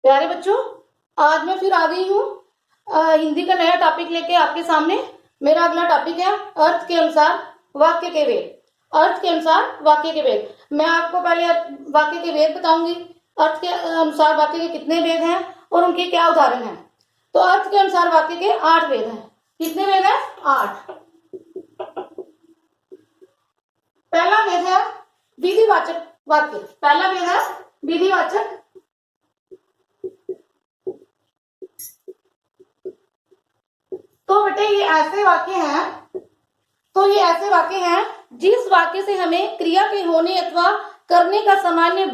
प्यारे बच्चों, आज मैं फिर आ गई हूँ हिंदी का नया टॉपिक लेके आपके सामने। मेरा अगला टॉपिक है अर्थ के अनुसार वाक्य के वेद। अर्थ के अनुसार वाक्य के वेद। मैं आपको पहले वाक्य के वेद बताऊंगी। अर्थ के अनुसार वाक्य के कितने वेद हैं और उनके क्या उदाहरण हैं। तो अर्थ के अनुसार वाक्य के 8 वेद हैं। कितने वेद हैं? 8। पहला वेद है विधिवाचक वाक्य। पहला वेद है विधिवाचक। तो बेटे ये ऐसे वाक्य हैं जिस वाक्य से हमें क्रिया के होने अथवा करने का सामान्य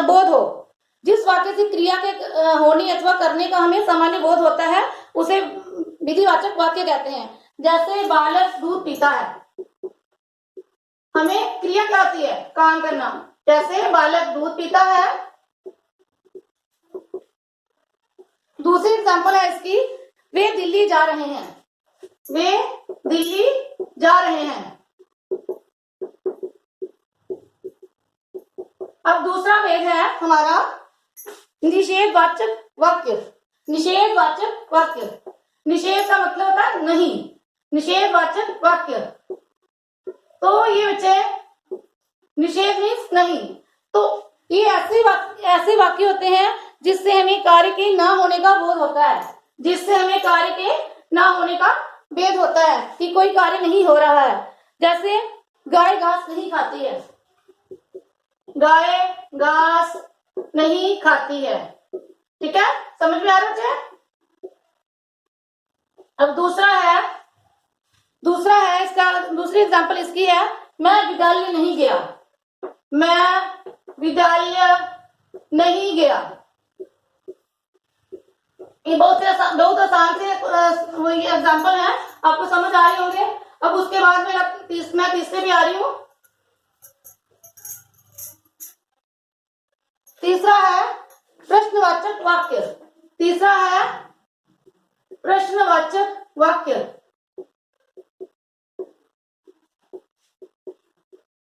बोध हो। जिस वाक्य से क्रिया के होने अथवा करने का हमें सामान्य बोध होता है उसे विधिवाचक वाक्य कहते हैं। जैसे बालक दूध पीता है, हमें क्रिया क्या होती है? काम करना। जैसे बालक दूध पीता है। दूसरी एग्जांपल है इसकी, वे दिल्ली जा रहे हैं। वे दिल्ली जा रहे हैं। अब दूसरा वेद है हमारा निषेधवाचक वाक्य। निषेधवाचक वाक्य। निषेध का मतलब होता है नहीं। निषेधवाचक वाक्य। तो ये बच्चे निषेध मीन्स नहीं। तो ये ऐसे वाक्य होते हैं जिससे हमें कार्य के ना होने का बोध होता है। जिससे हमें कार्य के ना होने का बोध होता है कि कोई कार्य नहीं हो रहा है। जैसे गाय घास नहीं खाती है। गाय घास नहीं खाती है। ठीक है, समझ में आ रहा है? अब दूसरा है इसका दूसरी एग्जांपल इसकी है, मैं विद्यालय नहीं गया। मैं विद्यालय नहीं गया। ये बहुत आसान से एग्जांपल है, आपको समझ आ रहे होंगे। अब उसके बाद मैं तीसरे भी आ रही हूँ। तीसरा है प्रश्नवाचक वाक्य। तीसरा है प्रश्नवाचक वाक्य।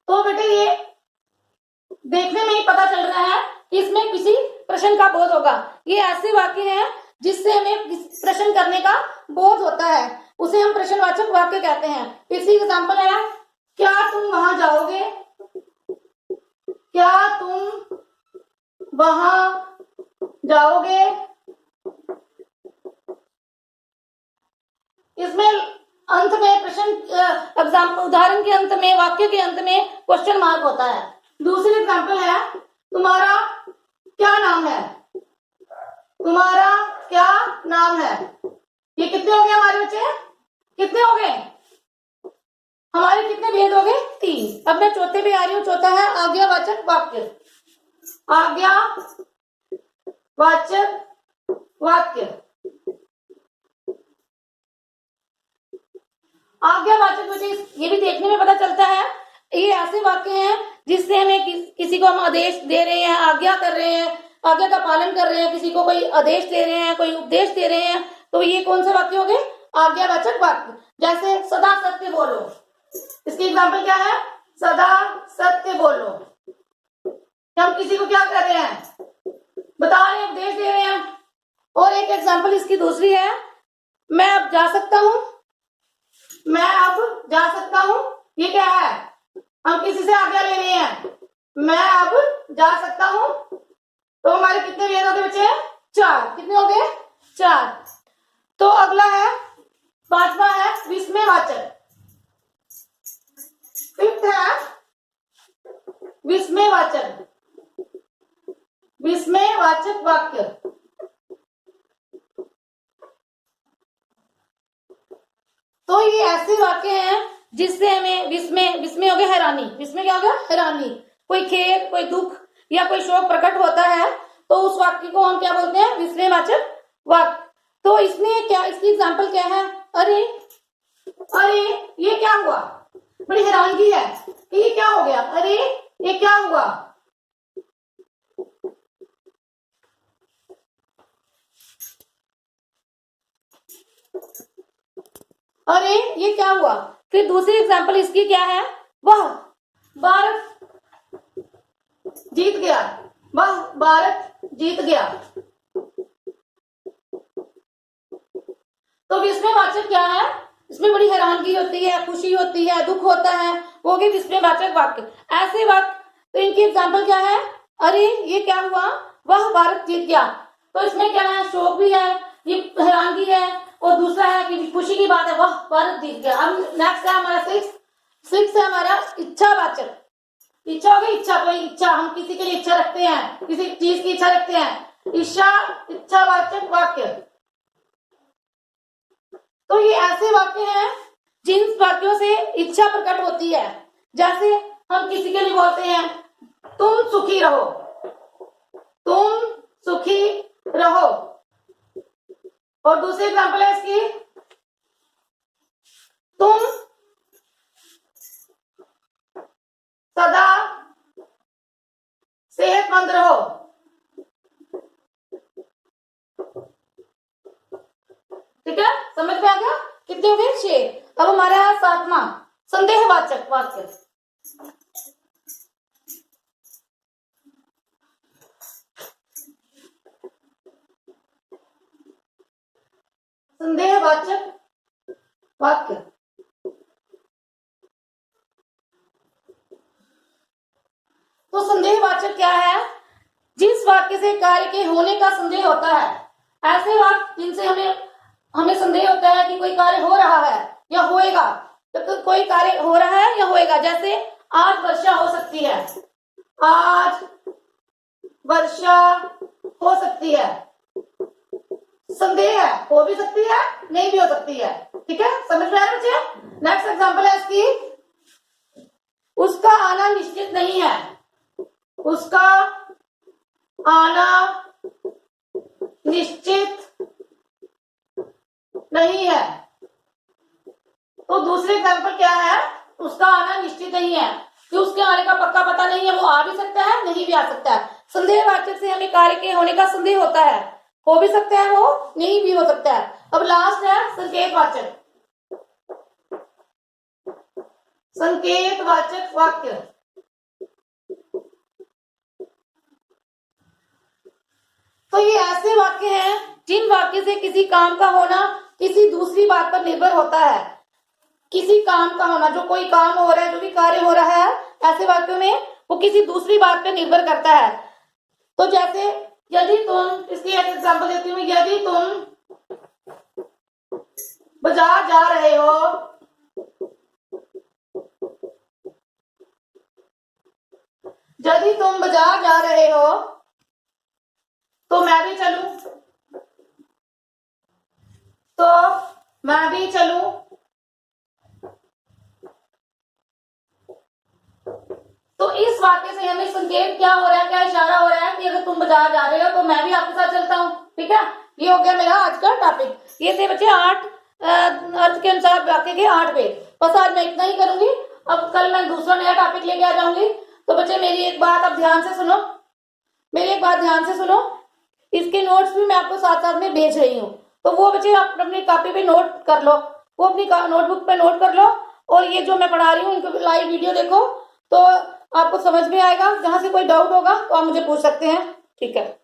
तो बेटे ये देखने में ही पता चल रहा है कि इसमें किसी प्रश्न का बोध होगा। ये ऐसे वाक्य हैं जिससे हमें प्रश्न करने का बोध होता है, उसे हम प्रश्नवाचक वाक्य कहते हैं। इसी एग्जांपल है, क्या तुम वहां जाओगे? क्या तुम वहां जाओगे? इसमें अंत में प्रश्न उदाहरण के अंत में, वाक्य के अंत में क्वेश्चन मार्क होता है। दूसरी एग्जांपल है, तुम्हारा क्या नाम है? तुम्हारा क्या नाम है? ये कितने हो गए हमारे बच्चे? कितने हो गए? हमारे कितने भेद हो गए? 3। अब मैं चौथे पे आ रही हूँ। चौथा है आज्ञावाचक वाक्य। आज्ञावाचक वाक्य। आज्ञावाचक वजह ये भी देखने में पता चलता है, ये ऐसे वाक्य हैं जिससे हमें किसी को हम आदेश दे रहे हैं, आज्ञा कर रहे हैं, आज्ञा का पालन कर रहे हैं, किसी को कोई आदेश दे रहे हैं, कोई उपदेश दे रहे हैं। तो ये कौन से वाक्य हो गए? आज्ञावाचक वाक्य। जैसे सदा सत्य बोलो। इसकी एग्जाम्पल क्या है? सदा सत्य बोलो। हम किसी को क्या कर रहे हैं? बता रहे हैं, उपदेश दे रहे हैं। और एक एग्जाम्पल इसकी दूसरी है, मैं अब जा सकता हूं। मैं अब जा सकता हूं। ये क्या है? हम किसी से आज्ञा ले रहे हैं। मैं अब जा सकता हूं। तो हमारे कितने वेद हो गए बच्चे? 4। कितने हो गए? 4। तो अगला है, पांचवा है विस्मयवाचक। फिफ्थ है विस्मयवाचक। विस्मयवाचक वाक्य। तो ये ऐसे वाक्य हैं जिससे हमें विस्मय हो गया हैरानी। विस्मय क्या हो गया? हैरानी। कोई खेद, कोई दुख या कोई शोक प्रकट होता है तो उस वाक्य को हम क्या बोलते हैं? विस्मयवाचक वाक्य। तो इसमें क्या, इसकी एग्जांपल क्या है? अरे ये क्या हुआ? बड़ी हैरानगी है, ये क्या हो गया? अरे ये क्या हुआ? अरे ये क्या हुआ? फिर दूसरी एग्जांपल इसकी क्या है? वह भारत जीत गया। वह भारत जीत गया। तो विस्मयवाचक क्या है? इसमें बड़ी हैरानगी होती है, खुशी होती है, दुख होता है, वो भी विस्मयवाचक वाक्य। ऐसे वाक्य, तो इनकी एग्जाम्पल क्या है? अरे ये क्या हुआ, वह भारत जीत गया। तो इसमें क्या है? शोक भी है, ये हैरानगी है, और दूसरा है कि खुशी की बात है, वह भारत जीत गया। अब नेक्स्ट है हमारा सिक्स है हमारा इच्छावाचक। इच्छा हो गई, इच्छा, कोई इच्छा, हम किसी के लिए इच्छा रखते हैं, किसी चीज की इच्छा रखते हैं, इच्छावाचक वाक्य। तो ये ऐसे वाक्य हैं जिन वाक्यों से इच्छा प्रकट होती है। जैसे हम किसी के लिए बोलते हैं तुम सुखी रहो, तुम सुखी रहो। और दूसरी एग्जाम्पल है इसकी, तुम सदा सेहतमंद रहो। ठीक है, समझ में आ गया? कितने हो गए? 6। अब हमारा 7वां संदेहवाचक वाक्य। संदेहवाचक वाक्य। तो संदेहवाचक क्या है? जिस वाक्य से कार्य के होने का संदेह होता है। ऐसे वाक्य जिनसे हमें संदेह होता है कि कोई कार्य हो रहा है या होएगा, तो कोई कार्य हो रहा है या होएगा। जैसे आज वर्षा हो सकती है, आज वर्षा हो सकती है, संदेह है, हो भी सकती है, नहीं भी हो सकती है। ठीक है, समझ में आ रहा है? नेक्स्ट एग्जांपल है इसकी, उसका आना निश्चित नहीं है, उसका आना निश्चित नहीं है। तो दूसरे एग्जांपल क्या है? उसका आना निश्चित नहीं है, कि उसके आने का पक्का पता नहीं है, वो आ भी सकता है, नहीं भी आ सकता है। संदेहवाचक से हमें कार्य के होने का संदेह होता है, हो भी सकता है, वो नहीं भी हो सकता है। अब लास्ट है संकेतवाचक। संकेतवाचक वाक्य। तो ये ऐसे वाक्य हैं जिन वाक्य से किसी काम का होना किसी दूसरी बात पर निर्भर होता है। किसी काम का होना, जो कोई काम हो रहा है, जो भी कार्य हो रहा है, ऐसे वाक्यों में वो किसी दूसरी बात पर निर्भर करता है। तो जैसे यदि तुम, इसकी एक एग्जांपल देती हूँ, यदि तुम बाजार जा रहे हो, यदि तुम बाजार जा रहे हो तो मैं भी चलूं, तो मैं भी चलूं। तो इस वाक्य से हमें संकेत क्या हो रहा है, क्या इशारा हो रहा है कि अगर तुम बाजार जा रहे हो तो मैं भी आपके साथ चलता हूं। ठीक है, ये हो गया मेरा आज का टॉपिक। ये थे बच्चे 8 अर्थ के अनुसार वाक्य के 8 पेज। बस आज मैं इतना ही करूंगी, अब कल मैं दूसरा नया टॉपिक लेके आ जाऊंगी। तो बच्चे मेरी एक बात आप ध्यान से सुनो, मेरी एक बात ध्यान से सुनो, इसके नोट्स भी मैं आपको साथ साथ में भेज रही हूँ। तो वो बच्चे आप अपनी कॉपी पे नोट कर लो, वो अपनी नोटबुक पे नोट कर लो, और ये जो मैं पढ़ा रही हूँ इनको लाइव वीडियो देखो, तो आपको समझ में आएगा। जहां से कोई डाउट होगा तो आप मुझे पूछ सकते हैं। ठीक है।